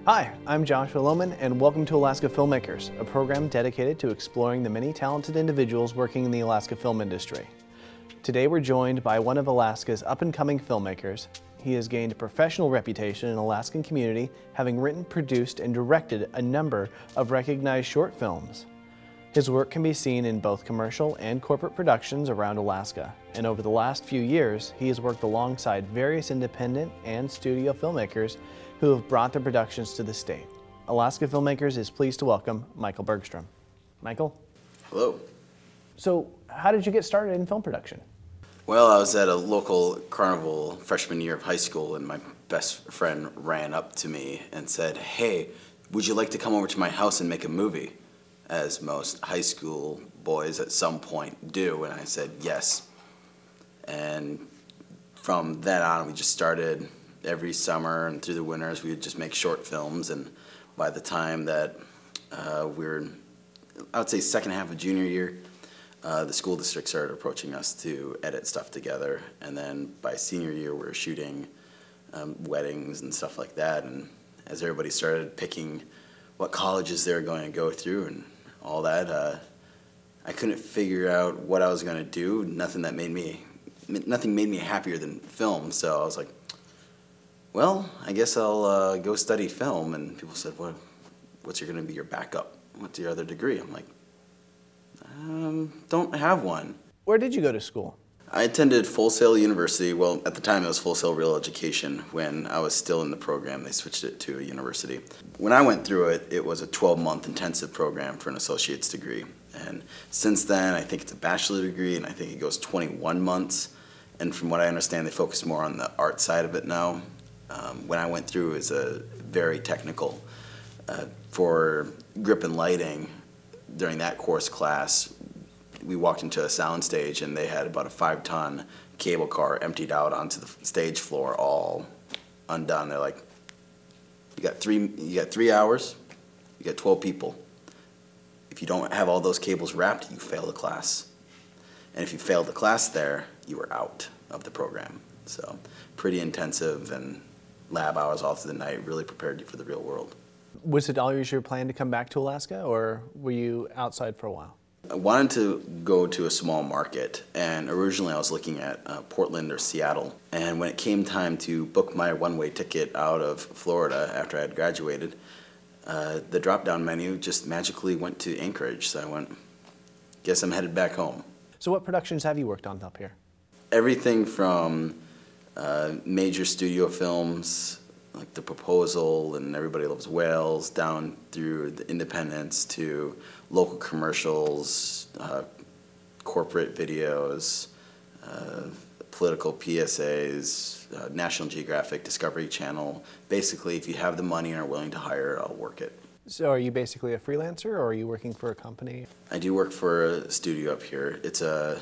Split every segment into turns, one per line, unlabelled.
Hi, I'm Josh Lowman, and welcome to Alaska Filmmakers, a program dedicated to exploring the many talented individuals working in the Alaska film industry. Today we're joined by one of Alaska's up-and-coming filmmakers. He has gained a professional reputation in the Alaskan community, having written, produced, and directed a number of recognized short films. His work can be seen in both commercial and corporate productions around Alaska, and over the last few years, he has worked alongside various independent and studio filmmakers who have brought their productions to the state. Alaska Filmmakers is pleased to welcome Michael Bergstrom. Michael?
Hello.
So, how did you get started in film production?
Well, I was at a local carnival freshman year of high school, and my best friend ran up to me and said, "Hey, would you like to come over to my house and make a movie?" As most high school boys at some point do, and I said yes. And from then on, we just started every summer, and through the winters we would just make short films, and by the time that we were, I would say, second half of junior year, the school district started approaching us to edit stuff together, and then by senior year we were shooting weddings and stuff like that, and as everybody started picking what colleges they were going to go through and all that, I couldn't figure out what I was going to do. Nothing made me happier than film, so I was like, well, I guess I'll go study film. And people said, what's going to be your backup? What's your other degree? I'm like, don't have one.
Where did you go to school?
I attended Full Sail University. Well, at the time it was Full Sail Real Education. When I was still in the program, they switched it to a university. When I went through it, it was a 12-month intensive program for an associate's degree. And since then, I think it's a bachelor degree, and I think it goes 21 months. And from what I understand, they focus more on the art side of it now. When I went through, it was a very technical. For grip and lighting, during that course class, we walked into a sound stage and they had about a 5-ton cable car emptied out onto the stage floor, all undone. They're like, you got 3 hours, you got 12 people. If you don't have all those cables wrapped, you fail the class. And if you failed the class there, you were out of the program. So pretty intensive, and lab hours all through the night really prepared you for the real world. Was it always your plan to come back to Alaska, or were you outside for a while? I wanted to go to a small market, and originally I was looking at Portland or Seattle. And when it came time to book my one-way ticket out of Florida after I had graduated, the drop-down menu just magically went to Anchorage. So I went, guess I'm headed back home. So what productions have you worked on up here? Everything from major studio films like The Proposal and Everybody Loves Whales, down through the independents to local commercials, corporate videos, political PSAs, National Geographic, Discovery Channel. Basically, if you have the money and are willing to hire, I'll work it. So are you basically a freelancer, or are you working for a company? I do work for a studio up here. It's a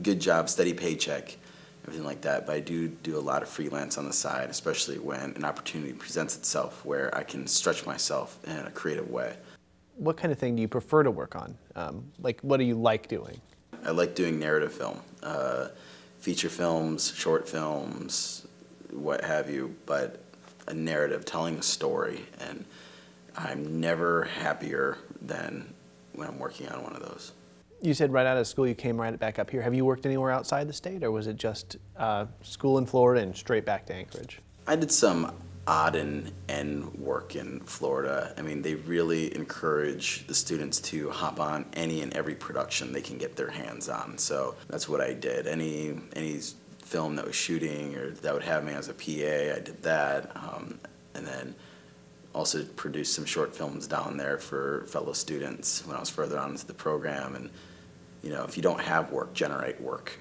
good job, steady paycheck, everything like that, but I do a lot of freelance on the side, especially when an opportunity presents itself where I can stretch myself in a creative way. What kind of thing do you prefer to work on? Like, what do you like doing? I like doing narrative film, feature films, short films, what have you, but a narrative, telling a story, and I'm never happier than when I'm working on one of those. You said right out of school you came right back up here. Have you worked anywhere outside the state, or was it just school in Florida and straight back to Anchorage? I did some odd and end work in Florida. I mean, they really encourage the students to hop on any and every production they can get their hands on. So that's what I did. Any film that was shooting or that would have me as a PA, I did that. And then also produced some short films down there for fellow students when I was further on into the program. And you know, if you don't have work, generate work.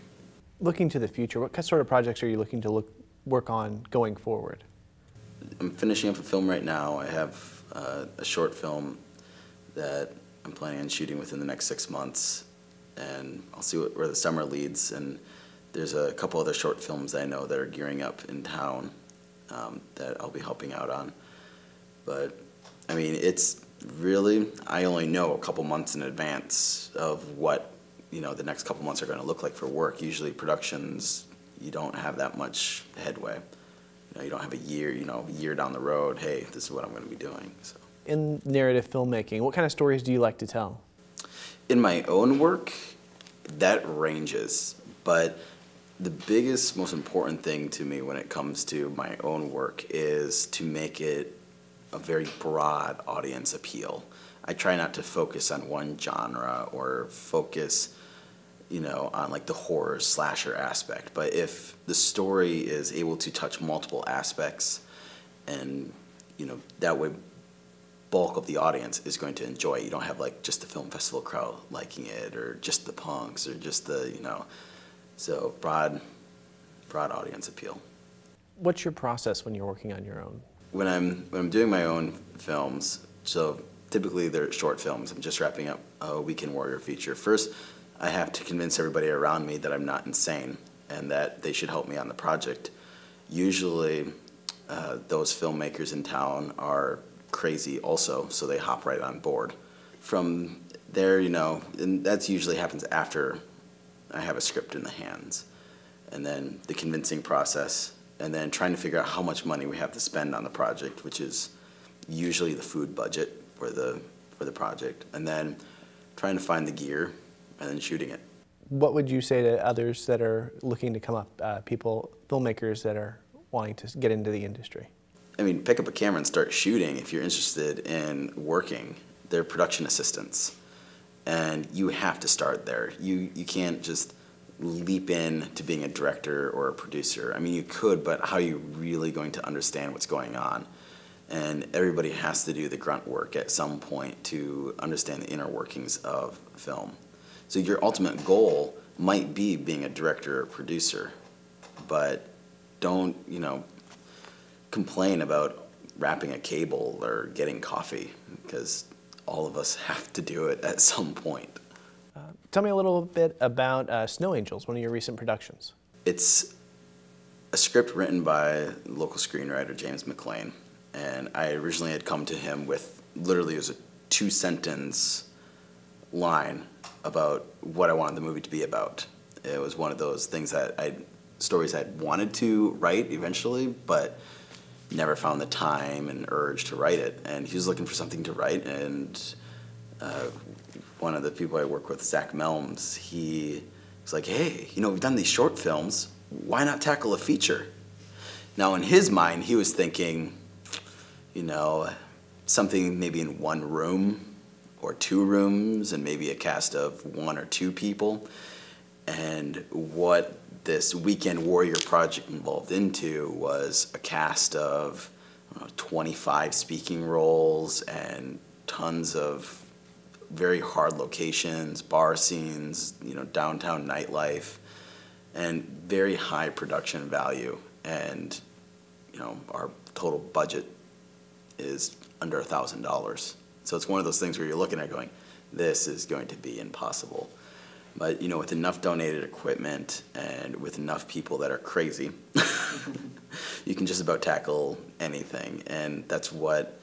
Looking to the future, what sort of projects are you looking to work on going forward? I'm finishing up a film right now. I have a short film that I'm planning on shooting within the next 6 months, and I'll see where the summer leads. And there's a couple other short films I know that are gearing up in town that I'll be helping out on. But I mean, it's really, I only know a couple months in advance of what, you know, the next couple months are going to look like for work. Usually productions, you don't have that much headway. You don't have a year down the road, hey, this is what I'm going to be doing. So.
In narrative filmmaking, what kind of stories do you like to tell?
In my own work, that ranges, but the biggest, most important thing to me when it comes to my own work is to make it a very broad audience appeal. I try not to focus on one genre or focus, on like the horror slasher aspect. But if the story is able to touch multiple aspects, and that way bulk of the audience is going to enjoy it. You don't have like just the film festival crowd liking it, or just the punks, or just the so broad audience appeal.
What's your process when you're working on your own?
When I'm doing my own films, so typically they're short films. I'm just wrapping up a Weekend Warrior feature. First, I have to convince everybody around me that I'm not insane and that they should help me on the project. Usually, those filmmakers in town are crazy also, so they hop right on board. From there, and that usually happens after I have a script in the hands. And then the convincing process, and then trying to figure out how much money we have to spend on the project, which is usually the food budget for the project, and then trying to find the gear and then shooting it.
What would you say to others that are looking to come up, filmmakers that are wanting to get into the industry?
I mean, pick up a camera and start shooting if you're interested in working. They're production assistants, and you have to start there. You can't just leap in to being a director or a producer. I mean, you could, but how are you really going to understand what's going on? And everybody has to do the grunt work at some point to understand the inner workings of film. So your ultimate goal might be being a director or producer, but don't, complain about wrapping a cable or getting coffee, because all of us have to do it at some point.
Tell me a little bit about Snow Angels, one of your recent productions.
It's a script written by local screenwriter James McLean, and I originally had come to him with literally, it was a 2-sentence line about what I wanted the movie to be about. It was one of those things that stories I'd wanted to write eventually, but never found the time and urge to write it. And he was looking for something to write, and one of the people I work with, Zach Melms, he was like, hey, we've done these short films, why not tackle a feature? Now in his mind, he was thinking, something maybe in one room or 2 rooms and maybe a cast of 1 or 2 people. And what this Weekend Warrior project involved into was a cast of 25 speaking roles and tons of very hard locations, bar scenes, downtown nightlife, and very high production value. And our total budget is under $1,000. So it's one of those things where you're looking at going, this is going to be impossible. But with enough donated equipment and with enough people that are crazy, you can just about tackle anything. And that's what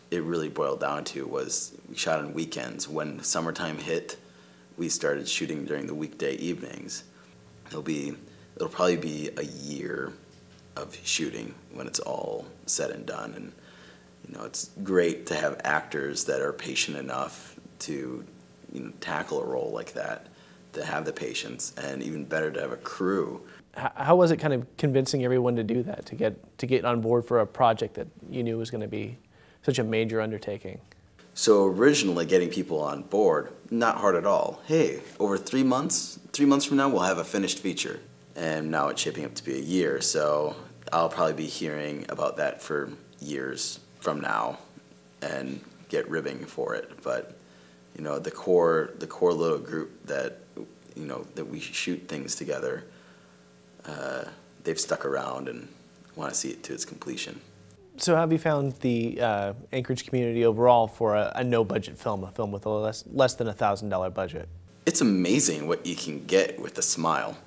it really boiled down to, was we shot on weekends. When summertime hit, we started shooting during the weekday evenings. It'll probably be a year of shooting when it's all said and done. And it's great to have actors that are patient enough to tackle a role like that, to have the patience, and even better to have a crew.
How was it kind of convincing everyone to do that, to get on board for a project that you knew was going to be such a major undertaking?
So originally getting people on board, not hard at all. Hey, over 3 months from now, we'll have a finished feature. And now it's shaping up to be a year, so I'll probably be hearing about that for years from now and get ribbing for it. But the core little group that that we shoot things together, they've stuck around and want to see it to its completion.
So how have you found the Anchorage community overall for a no-budget film, a film with a less than $1,000 budget?
It's amazing what you can get with a smile.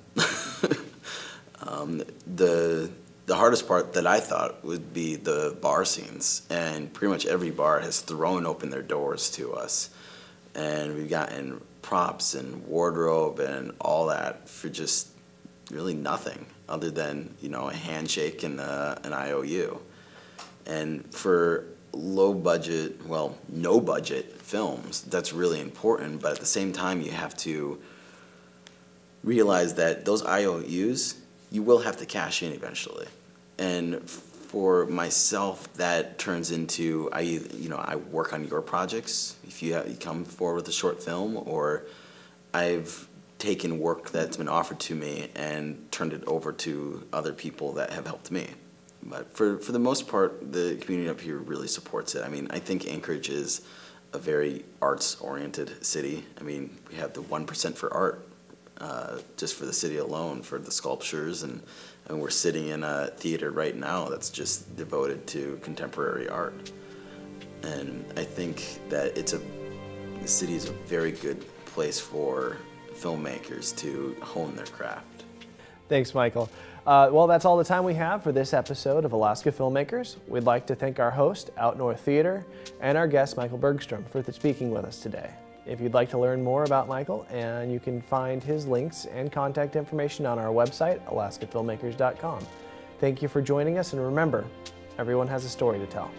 The hardest part that I thought would be the bar scenes, and pretty much every bar has thrown open their doors to us, and we've gotten props and wardrobe and all that for just really nothing other than, you know, a handshake and an IOU. And for low budget, well, no budget films, that's really important, but at the same time you have to realize that those IOUs, you will have to cash in eventually. And for myself, that turns into, I work on your projects if you come forward with a short film, or I've taken work that's been offered to me and turned it over to other people that have helped me. But for the most part, the community up here really supports it. I mean, I think Anchorage is a very arts-oriented city. I mean, we have the 1% for art, just for the city alone, for the sculptures, and we're sitting in a theater right now that's just devoted to contemporary art. And I think that the city is a very good place for filmmakers to hone their craft.
Thanks, Michael. Well, that's all the time we have for this episode of Alaska Filmmakers. We'd like to thank our host, Out North Theater, and our guest, Michael Bergstrom, for speaking with us today. If you'd like to learn more about Michael, and you can find his links and contact information on our website, alaskafilmmakers.com. Thank you for joining us, and remember, everyone has a story to tell.